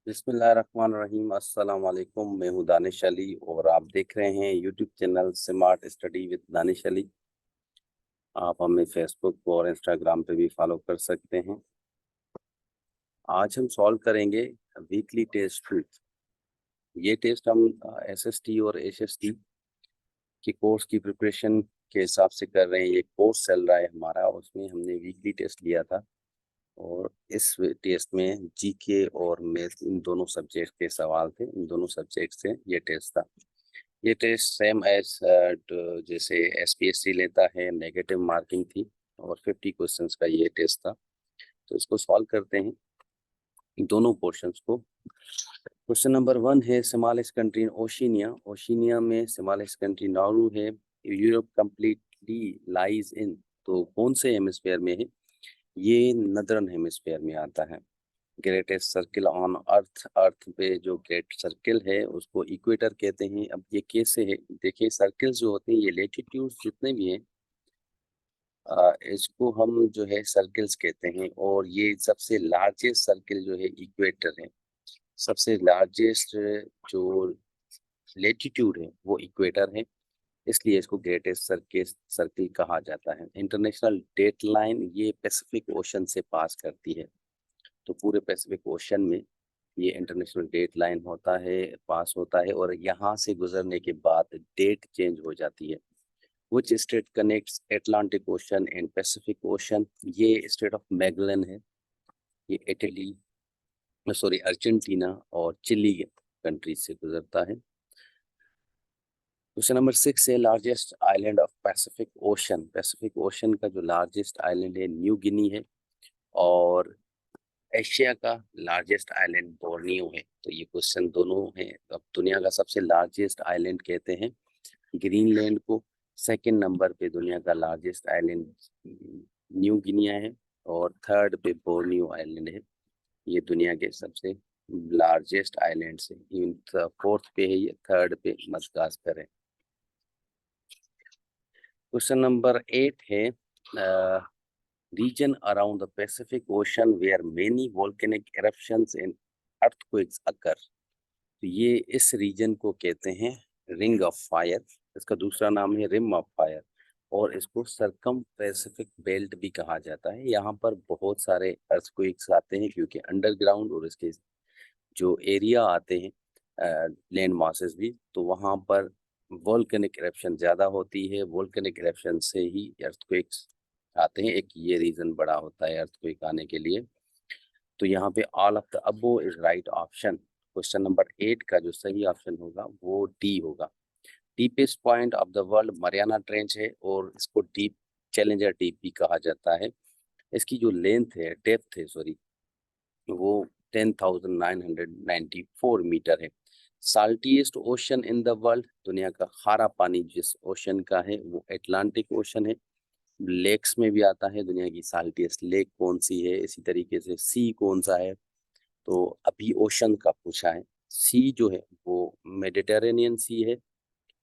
बिस्मिल्लाहिर्रहमानिर्रहीम। अस्सलाम वालेकुम। मैं हूं दानिश अली और आप देख रहे हैं YouTube channel smart study with Danish Ali. आप हमें फेसबुक और इंस्टाग्राम पे भी फॉलो कर सकते हैं। आज हम सॉल्व करेंगे वीकली टेस्ट क्विज। ये टेस्ट हम एसएसटी और एचएसटी की कोर्स की प्रिपरेशन के हिसाब से कर रहे हैं। ये कोर्स चल रहा है हमारा, उसमें हमने वीकली टेस्ट लिया था और इस टेस्ट में जीके और मैथ इन दोनों सब्जेक्ट के सवाल थे। इन दोनों सब्जेक्ट से ये टेस्ट था। ये टेस्ट सेम एज जैसे एसपीएससी लेता है, नेगेटिव मार्किंग थी और 50 क्वेश्चंस का ये टेस्ट था। तो इसको सॉल्व करते हैं दोनों पोर्शंस को। क्वेश्चन नंबर 1 है smallest country in Oceania. Oceania में स्मॉलेस्ट कंट्री नाuru है। यूरोप कंप्लीटली लाइज इन, तो कौन से हेमिस्फीयर में है? ये नदर्न हेमिस्फीयर में आता है। ग्रेटेस्ट सर्किल ऑन अर्थ, अर्थ पे जो ग्रेट सर्किल है उसको इक्वेटर कहते हैं। अब ये कैसे है, देखिए सर्किल जो होते हैं ये लेटिट्यूड जितने भी हैं इसको हम जो है सर्किल्स कहते हैं और ये सबसे लार्जेस्ट सर्किल जो है इक्वेटर है। सबसे लार्जेस्ट जो लेटिट्यूड है वो इक्वेटर है, इसलिए इसको ग्रेटेस्ट सर्किल सर्किल कहा जाता है। इंटरनेशनल डेट लाइन ये पैसिफिक ओशन से पास करती है, तो पूरे पैसिफिक ओशन में ये इंटरनेशनल डेट लाइन होता है, पास होता है और यहाँ से गुजरने के बाद डेट चेंज हो जाती है। Which state connects Atlantic ocean and Pacific ocean? ये स्टेट ऑफ मैगलन है। ये इटली, सॉरी अर्जेंटीना और चिली कंट्री से गुजरता है। क्वेश्चन नंबर 6 है largest island of Pacific ocean. Pacific ocean का जो लार्जेस्ट आइलैंड है न्यू गिनी है और एशिया का लार्जेस्ट आइलैंड बोर्नियो है। तो ये क्वेश्चन दोनों हैं। अब दुनिया का सबसे लार्जेस्ट आइलैंड कहते हैं ग्रीनलैंड को। सेकंड नंबर पे दुनिया का लार्जेस्ट आइलैंड न्यू गिनिया है और थर्ड पे बोर्नियो आइलैंड है। ये दुनिया के सबसे लार्जेस्ट आइलैंड है। इन फोर्थ पे है ये, थर्ड पे मडगास्कर है। क्वेश्चन नंबर 8 है region around the Pacific Ocean where many volcanic eruptions and earthquakes occur। तो ये इस रीजन को कहते हैं रिंग ऑफ फायर। इसका दूसरा नाम है रिम ऑफ फायर और इसको सरकम पैसिफिक बेल्ट भी कहा जाता है। यहाँ पर बहुत सारे अर्थक्वेक्स आते हैं क्योंकि अंडरग्राउंड और इसके जो एरिया आते हैं लैंड मासेस भी, तो वहाँ पर वोल्केनिक इरप्शन ज़्यादा होती है। वोल्केनिक इरप्शन से ही अर्थक्वेक्स आते हैं। एक ये रीज़न बड़ा होता है अर्थक्वेक आने के लिए। तो यहाँ पे all of the above is right option. Question number 8 का जो सही ऑप्शन होगा वो डी होगा। Deepest point of the world Mariana trench है और इसको डीप चैलेंजर डीप भी कहा जाता है। इसकी जो लेंथ है, डेप्थ है सॉरी, वो 10,994 मीटर है। साल्टीएस्ट ओशन इन द वर्ल्ड, दुनिया का खारा पानी जिस ओशन का है वो अटलांटिक ओशन है। लेक्स में भी आता है दुनिया की साल्टीएस्ट लेक कौन सी है, इसी तरीके से सी कौन सा है। तो अभी ओशन का पूछा है। सी जो है वो मेडिटेरेनियन सी है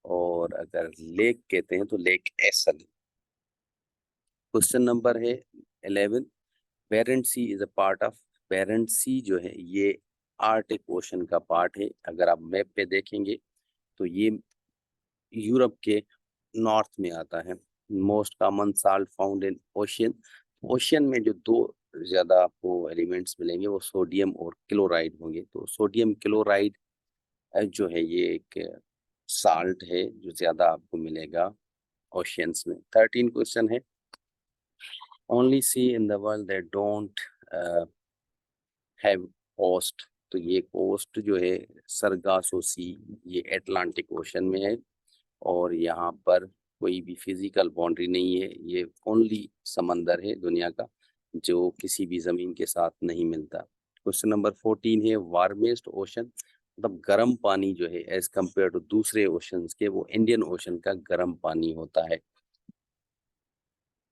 और अगर लेक कहते हैं तो लेक एसन। क्वेश्चन नंबर है 11, बेरेंट सी इज अ पार्ट ऑफ। बेरेंट सी जो है ये आर्टिक ओशन का पार्ट है। अगर आप मैप पे देखेंगे तो ये यूरोप के नॉर्थ में आता है। Most common salt found in ocean. Ocean में जो दो ज्यादा आपको एलिमेंट्स मिलेंगे वो सोडियम और क्लोराइड होंगे। तो सोडियम क्लोराइड जो है ये एक साल्ट है जो ज्यादा आपको मिलेगा ओशियंस में। 13 क्वेश्चन है only sea in the world that don't have coast. तो ये कोस्ट जो है सरगासो सी, ये अटलांटिक ओशन में है और यहाँ पर कोई भी फिजिकल बाउंड्री नहीं है। ये ओनली समंदर है दुनिया का जो किसी भी जमीन के साथ नहीं मिलता। क्वेश्चन नंबर 14 है वार्मेस्ट ओशन, मतलब गर्म पानी जो है एज कंपेयर टू दूसरे ओशंस के, वो इंडियन ओशन का गर्म पानी होता है।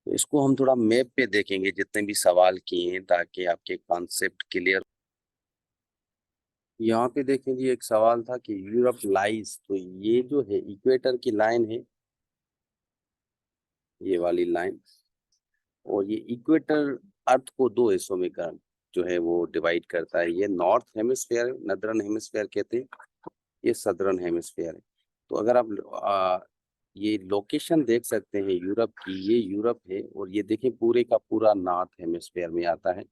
तो इसको हम थोड़ा मैप पे देखेंगे जितने भी सवाल किए हैं ताकि आपके कॉन्सेप्ट क्लियर। यहाँ पे देखेंगे एक सवाल था कि यूरोप लाइज, तो ये जो है इक्वेटर की लाइन है, ये वाली लाइन। और ये इक्वेटर अर्थ को दो हिस्सों में कर जो है वो डिवाइड करता है। ये नॉर्थ हेमिस्फीयर, नदर्न हेमिस्फीयर कहते हैं, ये सदर्न हेमिस्फीयर है। तो अगर आप ये लोकेशन देख सकते हैं यूरोप की, ये यूरोप है और ये देखें पूरे का पूरा नॉर्थ हेमिस्फीयर में आता है।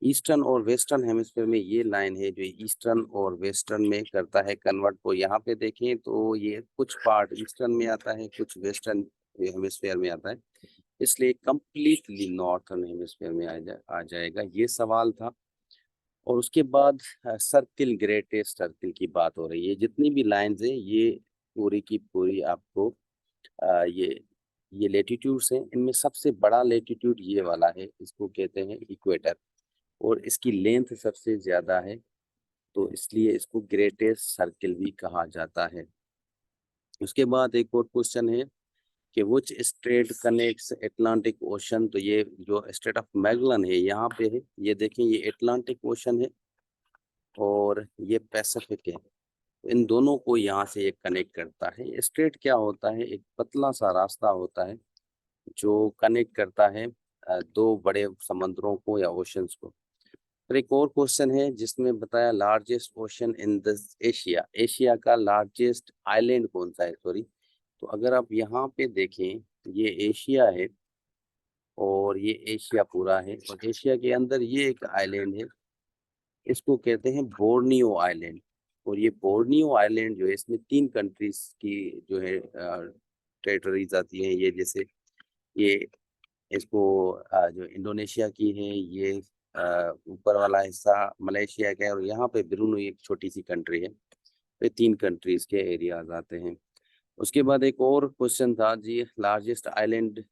ईस्टर्न और वेस्टर्न हेमिस्फीयर में ये लाइन है जो ईस्टर्न और वेस्टर्न में करता है कन्वर्ट को। यहाँ पे देखें तो ये कुछ पार्ट ईस्टर्न में आता है, कुछ वेस्टर्न हेमिस्फीयर में आता है, इसलिए कंप्लीटली नॉर्थर्न हेमिस्फीयर में आ जाएगा। ये सवाल था। और उसके बाद सर्किल, ग्रेटेस्ट सर्किल की बात हो रही है। जितनी भी लाइंस है ये पूरी की पूरी आपको ये लेटीट्यूड्स हैं। इनमें सबसे बड़ा लेटीट्यूड ये वाला है, इसको कहते हैं इक्वेटर, और इसकी लेंथ सबसे ज्यादा है, तो इसलिए इसको ग्रेटेस्ट सर्किल भी कहा जाता है। उसके बाद एक और क्वेश्चन है कि विच स्ट्रेट कनेक्ट्स अटलांटिक ओशन। तो ये जो स्ट्रेट ऑफ मैगलन है यहाँ पे है, ये देखें ये अटलांटिक ओशन है और ये पैसिफिक है। इन दोनों को यहाँ से ये कनेक्ट करता है। स्ट्रेट क्या होता है? एक पतला सा रास्ता होता है जो कनेक्ट करता है दो बड़े समंदरों को या ओशंस को। फिर एक और क्वेश्चन है जिसमें बताया largest ocean in the Asia, Asia का लार्जेस्ट आइलैंड कौन सा है, सॉरी। तो अगर आप यहाँ पे देखें, ये एशिया है और ये एशिया पूरा है, और एशिया के अंदर ये एक आइलैंड है, इसको कहते हैं बोर्नियो आइलैंड। और ये बोर्नियो आइलैंड जो है, इसमें 3 कंट्रीज की जो है टेरिटरीज आती हैं। ये जैसे ये इसको जो इंडोनेशिया की है, ये ऊपर वाला हिस्सा मलेशिया का है, और यहाँ पे ब्रूनेई एक छोटी सी कंट्री है। तो ये 3 कंट्रीज के एरियाज आते हैं। उसके बाद एक और क्वेश्चन था जी, लार्जेस्ट आइलैंड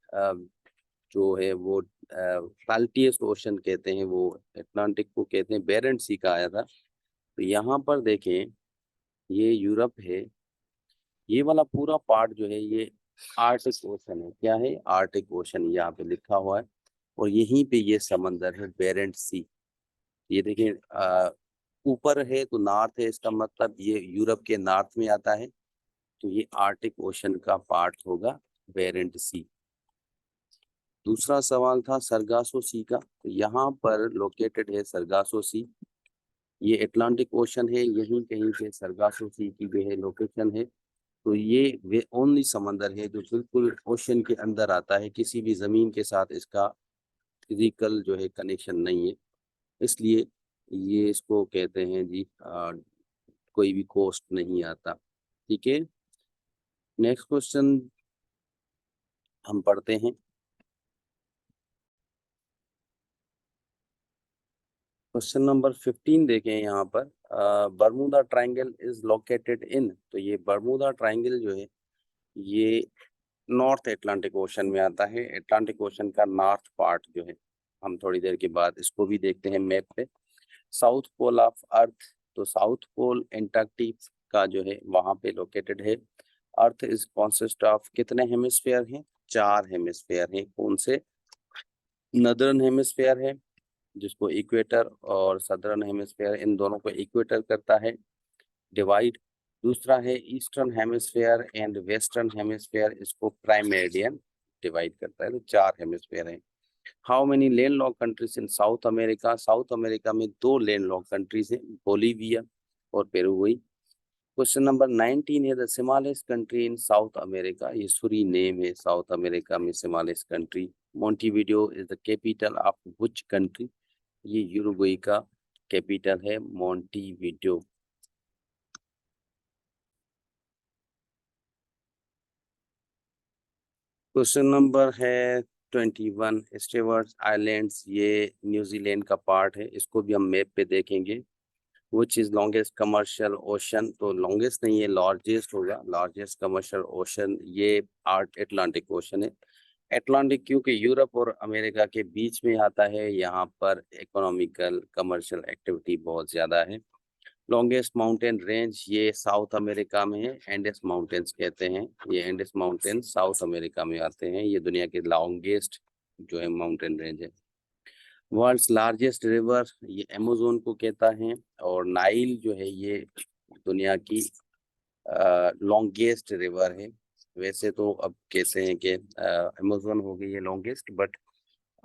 जो है वो साल्टिएस्ट ओशन कहते हैं, वो अटलांटिक को कहते हैं, बेरेंट सी का आया था। तो यहाँ पर देखें ये यूरोप है, ये वाला पूरा पार्ट जो है ये आर्टिक ओशन है। क्या है? आर्टिक ओशन यहाँ पे लिखा हुआ है, और यहीं पे ये समंदर है बेरेंट सी। ये देखिए ऊपर है तो नॉर्थ है, इसका मतलब ये यूरोप के नॉर्थ में आता है, तो ये आर्टिक ओशन का पार्ट होगा बेरेंट सी। दूसरा सवाल था सरगासो सी का। तो यहाँ पर लोकेटेड है सरगासो सी, ये अटलांटिक ओशन है, यहीं कहीं पे सरगासो सी की जो है लोकेशन है। तो ये वे ओनली समंदर है जो बिल्कुल ओशन के अंदर आता है, किसी भी जमीन के साथ इसका फिजिकल जो है कनेक्शन नहीं है, इसलिए ये इसको कहते हैं जी कोई भी कोस्ट नहीं आता। ठीक है, नेक्स्ट क्वेश्चन हम पढ़ते हैं। क्वेश्चन नंबर 15 देखें यहाँ पर, बर्मुदा ट्रायंगल इज लोकेटेड इन। तो ये बर्मुदा ट्रायंगल जो है ये नॉर्थ अटलांटिक ओशन में आता है। अटलांटिक ओशन का नॉर्थ पार्ट जो है, हम थोड़ी देर के बाद इसको भी देखते हैं मैप पे। साउथ पोल ऑफ अर्थ, तो साउथ पोल एंटार्क्टिक का जो है वहां पे लोकेटेड है। अर्थ इज कॉन्सिस्ट ऑफ कितने हेमिस्फेयर हैं? 4 हेमिस्फेयर हैं। कौन से? नदर्न हेमिस्फेयर है जिसको इक्वेटर, और सदर्न हेमिस्फेयर, इन दोनों को इक्वेटर करता है डिवाइड। दूसरा है eastern hemisphere and western hemisphere, इसको प्राइम मेरिडियन डिवाइड करता है। तो 4 हेमिस्फेयर हैं। How many land lock countries in south America? South America में 2 लैंड लॉक कंट्रीज हैं, बोलीविया और पेरुगुई। क्वेश्चन नंबर 19 है the smallest country in south America. ये सूरीनेम है साउथ अमेरिका में smallest country. मोंटेविडियो is the capital of which country? ये यूरुग्वे का capital है मोंटेविडियो। क्वेश्चन नंबर है 21, स्टीवर्ट्स आइलैंड्स, ये न्यूजीलैंड का पार्ट है, इसको भी हम मैप पे देखेंगे। Which is longest commercial ocean? तो लॉन्गेस्ट नहीं है, लार्जेस्ट होगा। लार्जेस्ट कमर्शियल ओशन ये आर्ट अटलांटिक ओशन है। अटलांटिक क्योंकि यूरोप और अमेरिका के बीच में आता है, यहाँ पर इकोनॉमिकल कमर्शियल एक्टिविटी बहुत ज़्यादा है। लॉन्गेस्ट माउंटेन रेंज ये साउथ अमेरिका में है, एंडेस माउंटेन्स कहते हैं। ये एंडेस माउंटेन साउथ अमेरिका में आते हैं, ये दुनिया के लॉन्गेस्ट जो है माउंटेन रेंज है। वर्ल्ड्स लार्जेस्ट रिवर ये अमेज़न को कहता है, और नाइल जो है ये दुनिया की लॉन्गेस्ट रिवर है। वैसे तो अब कहते हैं कि अमेज़न हो गई है लॉन्गेस्ट, बट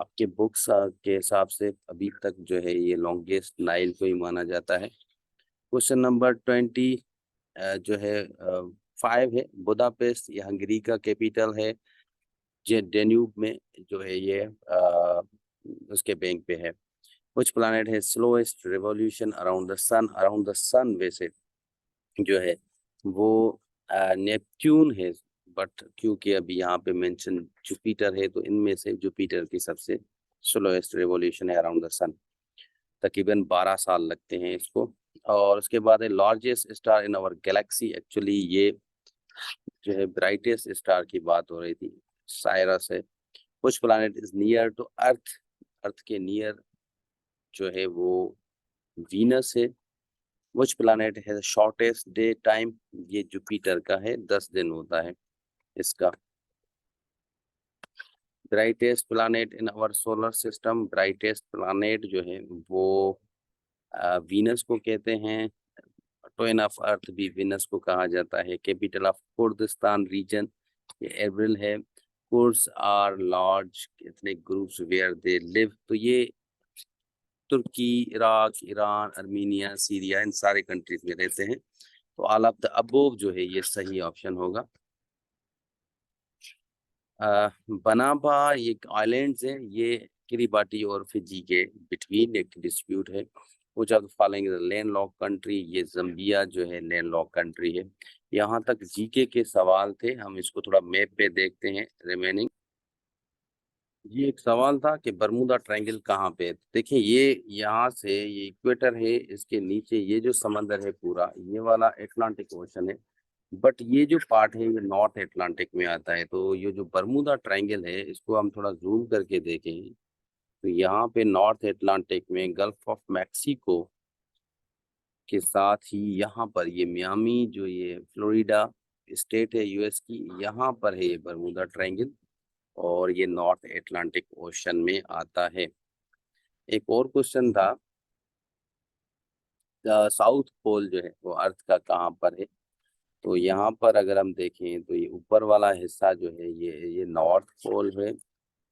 आपके बुक्स के हिसाब से अभी तक जो है ये लॉन्गेस्ट नाइल को ही माना जाता है। क्वेश्चन नंबर 20 जो है 5 है, बुदापेस्ट ये हंगरी का कैपिटल है, जे डेन्यूब में जो है ये उसके बैंक पे है। कुछ प्लैनेट है स्लोएस्ट रिवॉल्यूशन अराउंड द सन वैसे जो है वो नेपट्यून है, बट क्योंकि अभी यहाँ पे मेंशन जुपिटर है तो इनमें से जुपिटर की सबसे स्लोएस्ट रिवॉल्यूशन है अराउंड द सन, तकरीबन 12 साल लगते हैं इसको। और उसके बाद है largest star in our galaxy, actually ये जो है ब्राइटेस्ट स्टार की बात हो रही थी, साइरस है। कुछ planet is near to earth, earth के नियर जो है वो वीनस है। विच प्लैनेट है शॉर्टेस्ट डे टाइम, ये जुपिटर का है, 10 दिन होता है इसका। Brightest planet in our solar system, brightest planet जो है वो वीनस को कहते हैं। ट्विन ऑफ अर्थ भी वीनस को कहा जाता है। कैपिटल ऑफ कुर्दिस्तान रीजन ये एवरिल है। कुर्स आर लार्ज, इतने ग्रुप्स वेयर दे लिव, तो ये तुर्की, इराक, ईरान, अर्मीनिया, सीरिया, इन सारे कंट्रीज में रहते हैं। तो ऑल ऑफ द अबोव जो है ये सही ऑप्शन होगा। बनाबा ये आइलैंड्स हैं, ये किरिबाटी और फिजी के बिटवीन एक डिस्प्यूट है। कुछ of the following land lock country, ये जम्बिया जो है लैंड लॉक कंट्री है। यहाँ तक जीके के सवाल थे, हम इसको थोड़ा मैप पे देखते हैं रिमेनिंग। ये एक सवाल था कि बर्मुदा ट्रायंगल कहाँ पे है। देखिए ये यहाँ से ये इक्वेटर है, इसके नीचे ये जो समंदर है पूरा ये वाला अटलांटिक ओशन है, बट ये जो पार्ट है ये नॉर्थ अटलांटिक में आता है। तो ये जो बर्मुदा ट्रायंगल है इसको हम थोड़ा जूम करके देखें तो यहाँ पे नॉर्थ अटलांटिक में गल्फ ऑफ मैक्सिको के साथ ही यहाँ पर ये मियामी जो ये फ्लोरिडा स्टेट है यूएस की, यहाँ पर है ये बर्मुदा ट्रायंगल और ये नॉर्थ अटलांटिक ओशन में आता है। एक और क्वेश्चन था साउथ पोल जो है वो अर्थ का कहाँ पर है। तो यहाँ पर अगर हम देखें तो ये ऊपर वाला हिस्सा जो है ये नॉर्थ पोल है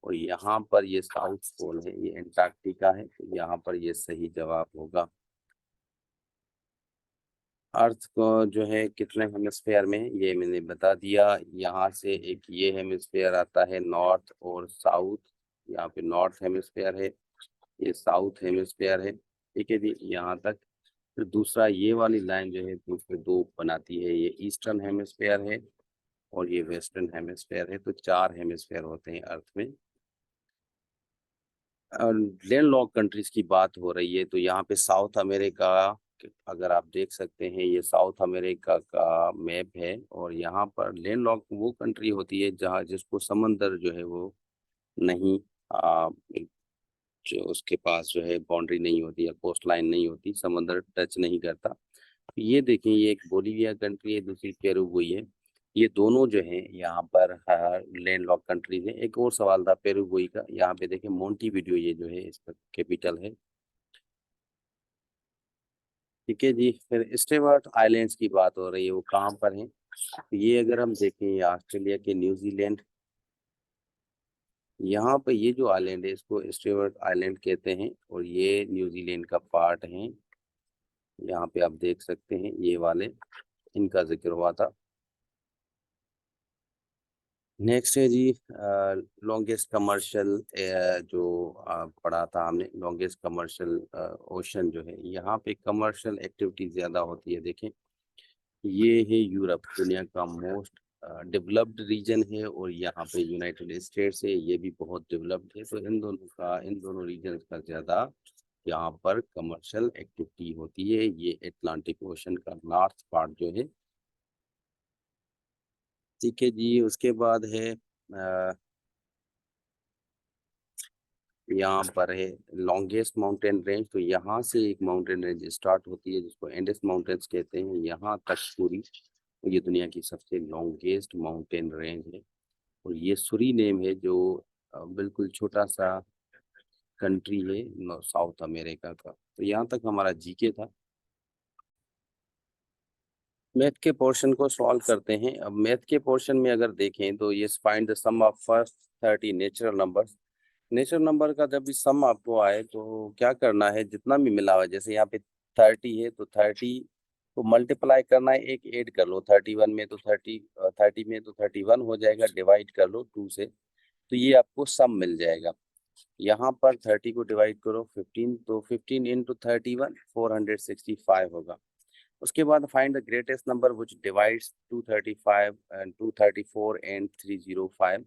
और यहाँ पर ये साउथ पोल है, ये एंटार्क्टिका है। तो यहाँ पर ये सही जवाब होगा। अर्थ को जो है कितने हेमिस्फेयर में ये मैंने बता दिया। यहाँ से एक ये हेमिस्फेयर आता है नॉर्थ और साउथ, यहाँ पे नॉर्थ हेमिस्फेयर है, ये साउथ हेमिस्फेयर है, ठीक है जी यहाँ तक। फिर दूसरा ये वाली लाइन जो है दूसरे दो बनाती है, ये ईस्टर्न हेमिस्फेयर है और ये वेस्टर्न हेमिस्फेयर है। तो 4 हेमिस्फेयर होते हैं अर्थ में। लैंड लॉक कंट्रीज की बात हो रही है तो यहाँ पे साउथ अमेरिका, अगर आप देख सकते हैं ये साउथ अमेरिका का मैप है और यहाँ पर लैंड लॉक वो कंट्री होती है जहाँ जिसको समंदर जो है वो नहीं जो उसके पास जो है बाउंड्री नहीं होती या कोस्ट लाइन नहीं होती, समंदर टच नहीं करता। ये देखें ये एक बोलीविया कंट्री है, दूसरी पेरुगुई है। ये दोनों जो है यहाँ पर लैंड लॉक कंट्रीज है। एक और सवाल था पेरुगुई का, यहाँ पे देखें मोंटीविडियो ये जो है इसका कैपिटल है, ठीक है जी। फिर स्टेवर्ट आइलैंड्स की बात हो रही है, वो कहाँ पर है। तो ये अगर हम देखें ये ऑस्ट्रेलिया के न्यूजीलैंड, यहाँ पे ये जो आइलैंड है इसको स्टेवर्ट आइलैंड कहते हैं और ये न्यूजीलैंड का पार्ट है। यहाँ पे आप देख सकते हैं ये वाले इनका जिक्र हुआ था। नेक्स्ट है जी लॉन्गेस्ट कमर्शियल जो पढ़ा था हमने, लॉन्गेस्ट कमर्शियल ओशन जो है, यहाँ पे कमर्शियल एक्टिविटी ज़्यादा होती है। देखें ये है यूरोप, दुनिया का मोस्ट डेवलप्ड रीजन है और यहाँ पे यूनाइटेड स्टेट्स है, ये भी बहुत डेवलप्ड है। तो इन दोनों रीजन का ज़्यादा यहाँ पर कमर्शियल एक्टिविटी होती है। ये अटलांटिक ओशन का नॉर्थ पार्ट जो है, ठीक है जी। उसके बाद है यहाँ पर है लॉन्गेस्ट माउंटेन रेंज। तो यहाँ से एक माउंटेन रेंज स्टार्ट होती है जिसको एंडेस माउंटेन्स कहते हैं, यहाँ तक पूरी ये दुनिया की सबसे लॉन्गेस्ट माउंटेन रेंज है। और ये सूरीनेम है जो बिल्कुल छोटा सा कंट्री है साउथ अमेरिका का। तो यहाँ तक हमारा जीके था। मैथ के पोर्शन को सॉल्व करते हैं। अब मैथ के पोर्शन में अगर देखें तो ये find the sum of first 30 natural numbers. Natural number का जब भी सम आपको आए तो क्या करना है, जितना भी मिला हुआ है, जैसे यहाँ पे 30 है तो 30 को मल्टीप्लाई करना है, एक ऐड कर लो, 31 में तो 30 में तो 31 हो जाएगा, डिवाइड कर लो 2 से, तो ये आपको सम मिल जाएगा। यहाँ पर 30 को डिवाइड करो 15, तो 15 इंटू 31 465 होगा। उसके बाद find the greatest number which divides 235 and 234 and 305।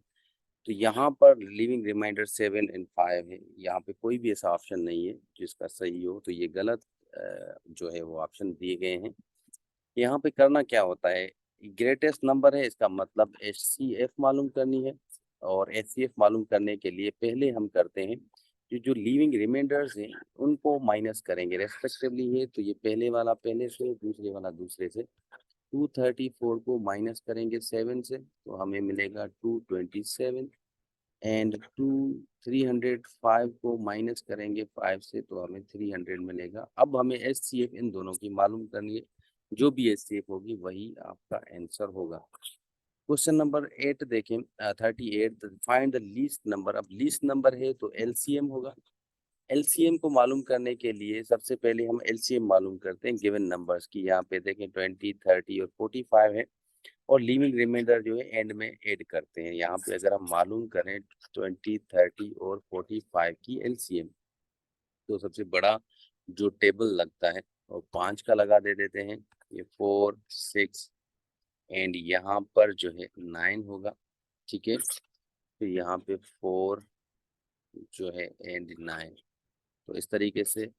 तो यहाँ पर लिविंग रिमाइंडर 7 एंड 5 है, यहाँ पे कोई भी ऐसा ऑप्शन नहीं है जिसका सही हो, तो ये गलत जो है वो ऑप्शन दिए गए हैं। यहाँ पे करना क्या होता है, ग्रेटेस्ट नंबर है, इसका मतलब HCF मालूम करनी है, और HCF मालूम करने के लिए पहले हम करते हैं जो लिविंग रिमाइंडर्स हैं उनको माइनस करेंगे रेस्पेक्टिवली है, तो ये पहले वाला पहले से, दूसरे वाला दूसरे से। 234 को माइनस करेंगे 7 से तो हमें मिलेगा 227, एंड 305 को माइनस करेंगे 5 से तो हमें 300 मिलेगा। अब हमें HCF इन दोनों की मालूम करनी है, जो भी HCF होगी वही आपका आंसर होगा। क्वेश्चन नंबर 8 देखें, 38, फाइंड द लीस्ट नंबर। अब लीस्ट नंबर है तो LCM होगा। LCM को मालूम करने के लिए सबसे पहले हम LCM मालूम करते हैं गिवन नंबर्स की। यहाँ पे देखें 20, 30 और 45 है, और लिविंग रिमाइंडर जो है एंड में ऐड करते हैं। यहाँ पे अगर हम मालूम करें 20, 30 और 45 की LCM, तो सबसे बड़ा जो टेबल लगता है वो 5 का लगा दे देते हैं, ये 4, 6 एंड यहाँ पर जो है 9 होगा। ठीक है, तो यहाँ पे 4 जो है एंड 9, तो इस तरीके से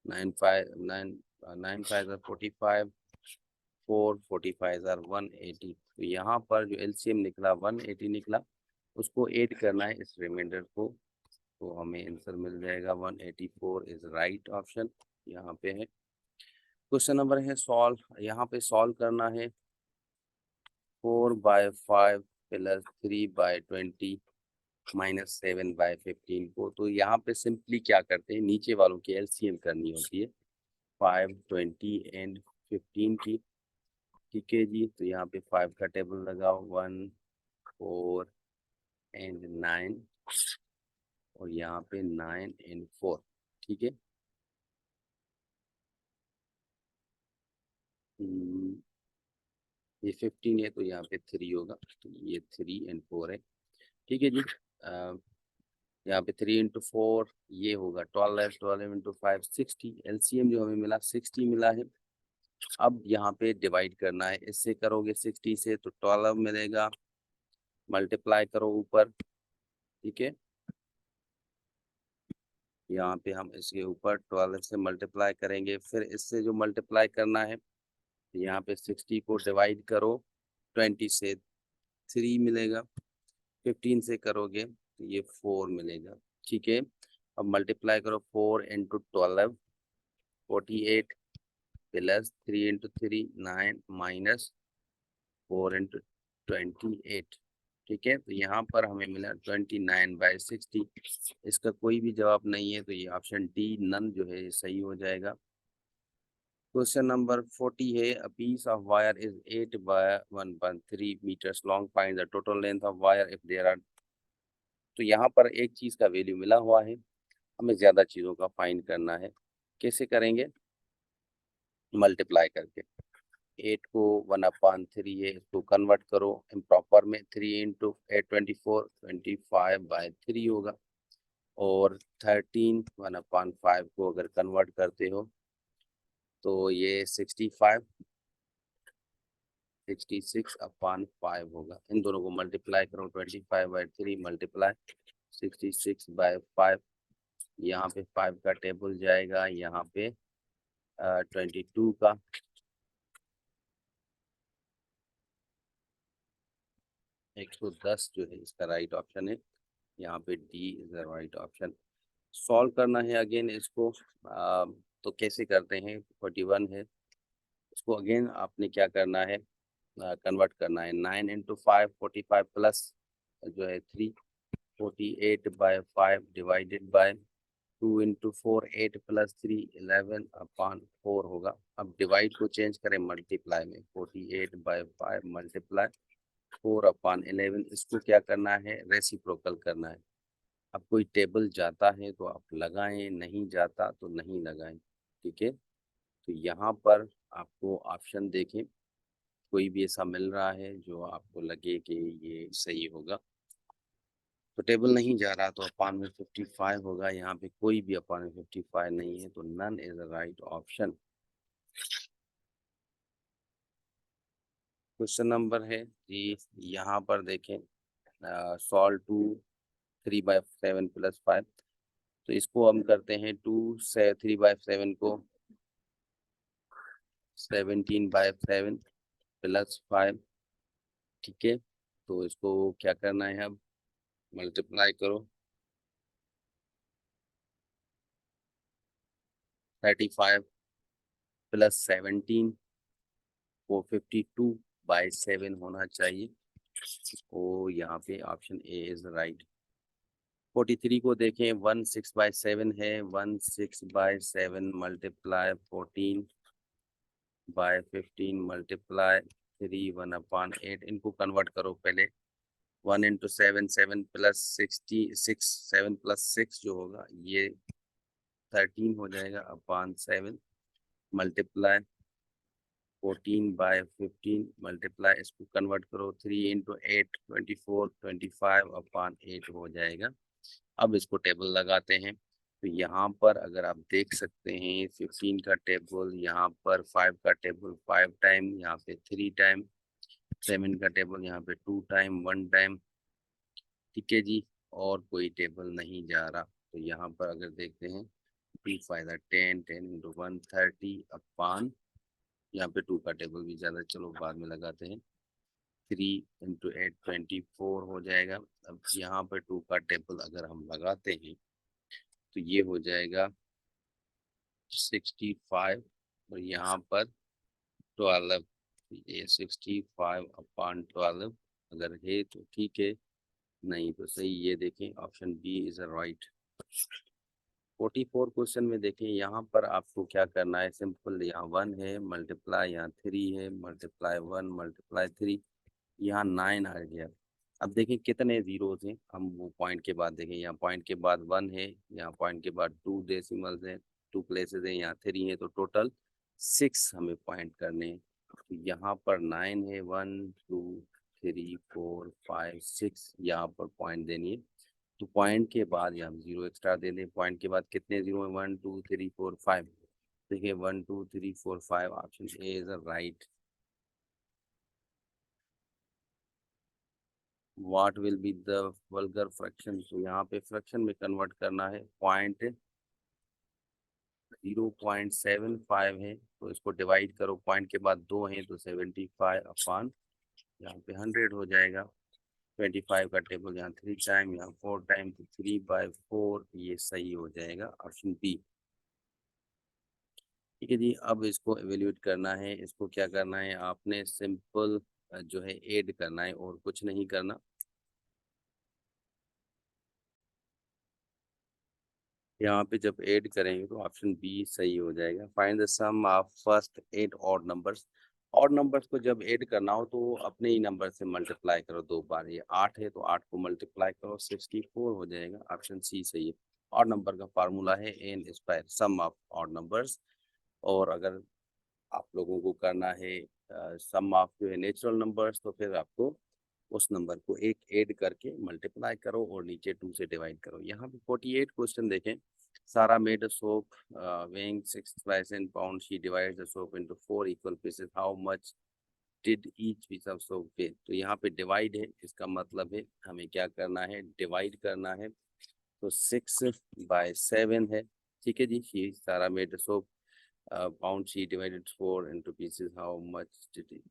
9 5 9 9 5 45, 4 45 180, तो यहाँ पर जो LCM निकला 180 निकला, उसको ऐड करना है इस रिमाइंडर को, तो हमें आंसर मिल जाएगा 184 इज राइट ऑप्शन यहाँ पे है। क्वेश्चन नंबर है सॉल्व। यहाँ पे सॉल्व करना है 4/5 प्लस 3/20 माइनस 7/15 को। तो यहाँ पे सिंपली क्या करते हैं, नीचे वालों की LCM करनी होती है 5, 20 एंड 15 की। ठीक है जी, तो यहाँ पे 5 का टेबल लगाओ, 1, 4 एंड 9, और यहाँ पे 9 एंड 4। ठीक है, ये 15 है तो यहाँ पे 3 होगा, तो ये 3 एंड 4 है। ठीक है जी, यहाँ पे 3 इंटू 4 ये होगा 12 है, 12 इंटू 5 60, LCM जो हमें मिला 60 मिला है। अब यहाँ पे डिवाइड करना है, इससे करोगे 60 से तो 12 मिलेगा, मल्टीप्लाई करो ऊपर। ठीक है, यहाँ पे हम इसके ऊपर 12 से मल्टीप्लाई करेंगे, फिर इससे जो मल्टीप्लाई करना है, यहाँ पे 60 को डिवाइड करो 20 से, 3 मिलेगा, 15 से करोगे तो ये 4 मिलेगा। ठीक है, अब मल्टीप्लाई करो 4 into 12 48 plus 3 into 3 9 minus 4 into 28। ठीक है, तो यहाँ पर हमें मिला 29/60। इसका कोई भी जवाब नहीं है, तो ये ऑप्शन डी नन जो है ये सही हो जाएगा। क्वेश्चन नंबर 40 है, a piece of wire is 8 by 1.3 metres long, find the total length of wire if there are. तो यहाँ पर एक चीज का वैल्यू मिला हुआ है, हमें ज्यादा चीजों का फाइंड करना है। कैसे करेंगे, मल्टीप्लाई करके। 8 को 1/3 है, इसको कन्वर्ट करो इम्प्रॉपर में, 3 इंटू 8 24, 25/3 होगा, और 13 1/5 को अगर कन्वर्ट करते हो तो ये 66/5 होगा। इन दोनों को मल्टीप्लाई करो, 25/3 मल्टीप्लाई 66/5, यहाँ पे 5 का टेबल जाएगा, यहाँ पे 22 का, 110 जो है इसका राइट ऑप्शन है, यहाँ पे D is the right option. Solve करना है अगेन इसको, तो कैसे करते हैं, 41 है, इसको अगेन आपने क्या करना है, कन्वर्ट करना है। 9 इंटू 5 45 प्लस जो है 3 48/5 डिवाइडेड बाय 2 इंटू 4 8 प्लस 3 11/4 होगा। अब डिवाइड को चेंज करें मल्टीप्लाई में, 48/5 मल्टीप्लाई 4/11, इसको क्या करना है, रेसिप्रोकल करना है। अब कोई टेबल जाता है तो आप लगाएं, नहीं जाता तो नहीं लगाएं। ठीक है, तो यहाँ पर आपको ऑप्शन देखें, कोई भी ऐसा मिल रहा है जो आपको लगे कि ये सही होगा। तो टेबल नहीं जा रहा तो अपान में 55 होगा। यहाँ पे कोई भी अपान में 55 नहीं है, तो none is the right option. Question number है जी, यहाँ पर देखें, सॉल्व 2 3/7 + 5। तो इसको हम करते हैं 3/7 को 17/7 + 5। ठीक है, तो इसको क्या करना है, अब मल्टीप्लाई करो। 35 + 17 को 52/7 होना चाहिए। तो यहाँ पे ऑप्शन ए इज राइट। 43 को देखें, 16/7 है। 16/7 मल्टीप्लाई 14/15 मल्टीप्लाई 3 1/8। इनको कन्वर्ट करो पहले। 1 × 7 7 + 66 7 + 6 जो होगा ये 13 हो जाएगा अपान 7 मल्टीप्लाई 14/15 मल्टीप्लाई, इसको कन्वर्ट करो 3 × 8 24 25/8 हो जाएगा। अब इसको टेबल लगाते हैं। तो यहाँ पर अगर आप देख सकते हैं 15 का टेबल, यहाँ पर 5 का टेबल 5 टाइम, यहाँ पे 3 टाइम, 7 का टेबल यहाँ पे 2 टाइम 1 टाइम। ठीक है जी, और कोई टेबल नहीं जा रहा। तो यहाँ पर अगर देखते हैं 3 5 10 10 × 1 30 अपान, यहाँ पे 2 का टेबल भी ज़्यादा, चलो बाद में लगाते हैं। 3 × 8 24 हो जाएगा। अब यहाँ पर 2 का टेबल अगर हम लगाते हैं तो ये हो जाएगा 65, और यहाँ पर 12। ये 65/12 अगर है तो ठीक है, नहीं तो सही। ये देखें option B is right. 44 question में देखें, यहाँ पर आपको क्या करना है, सिंपल। यहाँ 1 है मल्टीप्लाई, यहाँ 3 है मल्टीप्लाई 1 मल्टीप्लाई 3, यहाँ 9 आ गया। अब देखें कितने जीरोज हैं, हम वो पॉइंट के बाद देखें। यहाँ पॉइंट के बाद 1 है, यहाँ पॉइंट के बाद 2 डेसिमल्स हैं, 2 प्लेसेस हैं, यहाँ 3 है, तो टोटल 6 हमें पॉइंट करने हैं। तो यहाँ पर 9 है, 1 2 3 4 5 6 यहाँ पर पॉइंट देनी है। तो पॉइंट के बाद यहाँ जीरो एक्स्ट्रा दे दें। पॉइंट के बाद कितने जीरो है, 1 2 3 4 5। देखिए 1 2 3 4 5, option A is right. What will be the vulgar fraction, तो यहाँ पे फ्रैक्शन में कन्वर्ट करना है। पॉइंट 0.75 है, तो इसको डिवाइड करो। पॉइंट के बाद 2 है तो 75 अपान यहाँ पे 100 हो जाएगा। 25 का टेबल यहाँ 3 टाइम, यहाँ 4 टाइम, तो 3/4 ये सही हो जाएगा, ऑप्शन बी। ठीक है जी, अब इसको एवेल्यूएट करना है। इसको क्या करना है, आपने सिंपल जो है ऐड करना है और कुछ नहीं करना। यहाँ पे जब ऐड करेंगे तो ऑप्शन बी सही हो जाएगा। Find the sum of first 8 odd numbers. Odd numbers को जब ऐड करना हो तो अपने ही नंबर से मल्टीप्लाई करो 2 बार। ये 8 है तो 8 को मल्टीप्लाई करो 64 हो जाएगा, ऑप्शन सी सही है। ऑड नंबर का फार्मूला है N square, sum of odd numbers. और अगर आप लोगों को करना है सम ऑफ जो है नेचुरल नंबर्स, तो फिर आपको उस नंबर को एक ऐड करके मल्टीप्लाई करो और नीचे 2 से डिवाइड करो। यहाँ पे 48 क्वेश्चन देखें। सारा made a soap weighing 6 pounds. She divides the soap into 4 equal pieces. How much did each piece of soap weigh? तो यहाँ पे डिवाइड है, इसका मतलब है हमें क्या करना है, डिवाइड करना है। तो 6/7 है। ठीक है जी, she सारा made soap pound, she divided 4 into pieces. How much did the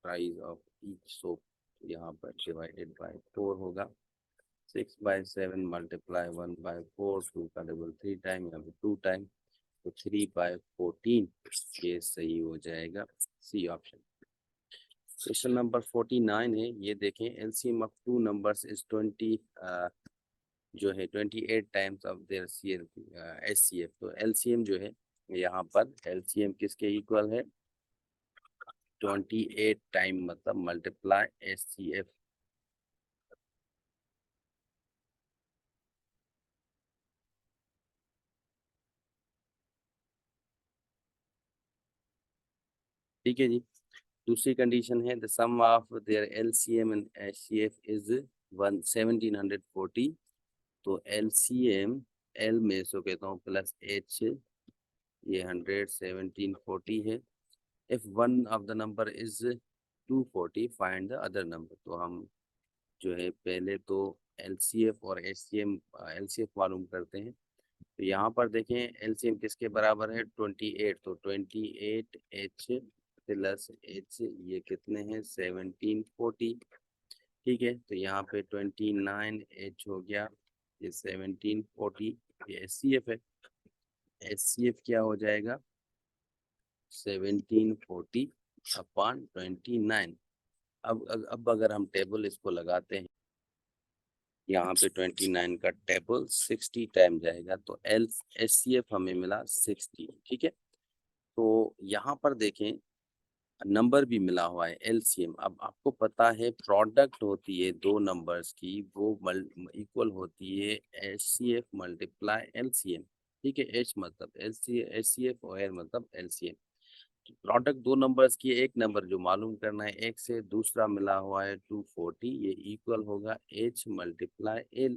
price of each soap? यहाँ पर डिवाइडेड बाय 4 होगा। 6/7 मल्टीप्लाई 1/4, 2 का डबल 3 टाइम, यहाँ पे 2 टाइम, तो 3/14 ये सही हो जाएगा, सी ऑप्शन। क्वेश्चन नंबर 49 है, ये देखें। LCM of two numbers is 20 जो है 28 टाइम्स ऑफ देयर एचसीएफ। तो एलसीएम जो है, यहाँ पर एलसीएम किसके इक्वल है, 28 टाइम, मतलब मल्टीप्लाई एचसीएफ। ठीक है जी। दूसरी कंडीशन है the sum of their LCM and HCF is 1740। तो एलसीएम एल में सो कहता हूँ प्लस एच, ये 11740 है। If one of the number is 240 find the other number. तो हम जो है पहले तो एलसीएफ और एचसीएम, एलसीएफ मालूम करते हैं। तो यहाँ पर देखें एलसीएम किसके बराबर है 28। तो 28 एच प्लस एच ये कितने हैं 1740। ठीक है, तो यहाँ पे 29 एच हो गया, ये 1740, ये एचसीएफ है। एचसीएफ क्या हो जाएगा 1740 अपॉन 29। अब अगर हम टेबल इसको लगाते हैं, यहाँ पे 29 का टेबल 60 टाइम जाएगा, तो एल एचसीएफ हमें मिला 60। ठीक है, तो यहाँ पर देखें नंबर भी मिला हुआ है एलसीएम। अब आपको पता है प्रोडक्ट होती है दो नंबर्स की, वो इक्वल होती है एचसीएफ मल्टीप्लाई एलसीएम। ठीक है, एच मतलब एचसीएफ और एल मतलब एलसीएम। प्रोडक्ट दो नंबर्स की, एक नंबर जो मालूम करना है एक से, दूसरा मिला हुआ है 240, ये इक्वल होगा एच मल्टीप्लाई एल।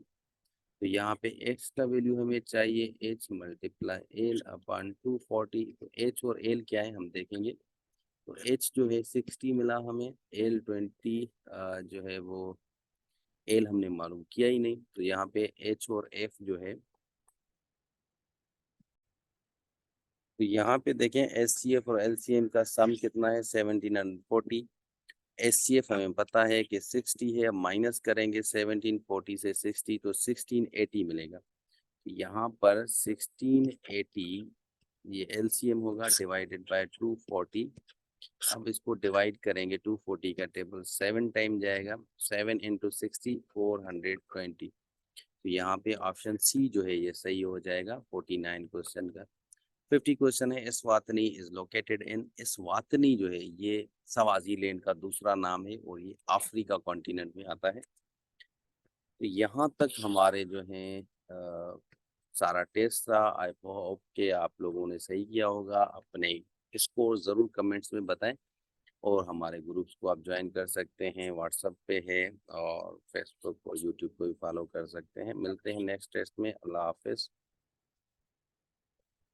तो यहाँ पे x का वैल्यू हमें चाहिए h मल्टीप्लाई एल अपॉन 240। तो h और l क्या है हम देखेंगे। तो h जो है 60 मिला हमें, l 20 जो है वो l हमने मालूम किया ही नहीं। तो यहाँ पे h और f जो है, तो यहाँ पे देखें एचसीएफ और एलसीएम का सम कितना है 1740। एचसीएफ हमें पता है कि 60 है, अब माइनस करेंगे 1740 से 60 तो 1680 मिलेगा। यहाँ पर 1680 ये एलसीएम होगा डिवाइडेड बाय 240। अब इसको डिवाइड करेंगे 240 का टेबल 7 टाइम जाएगा, 7 इंटू 60 420। तो यहाँ पे ऑप्शन सी जो है ये सही हो जाएगा 49 क्वेश्चन का। 50 क्वेश्चन है इस्वातनी इज लोकेटेड इन। इस्वातनी जो है ये स्वाजीलैंड का दूसरा नाम है और ये अफ्रीका कॉन्टिनेंट में आता है। तो यहाँ तक हमारे जो हैं सारा टेस्ट था। आई होप कि आप लोगों ने सही किया होगा। अपने स्कोर ज़रूर कमेंट्स में बताएं और हमारे ग्रुप्स को आप ज्वाइन कर सकते हैं, व्हाट्सएप पे है और फेसबुक और यूट्यूब को भी फॉलो कर सकते हैं। मिलते हैं नेक्स्ट टेस्ट में। अल्लाह हाफिज़।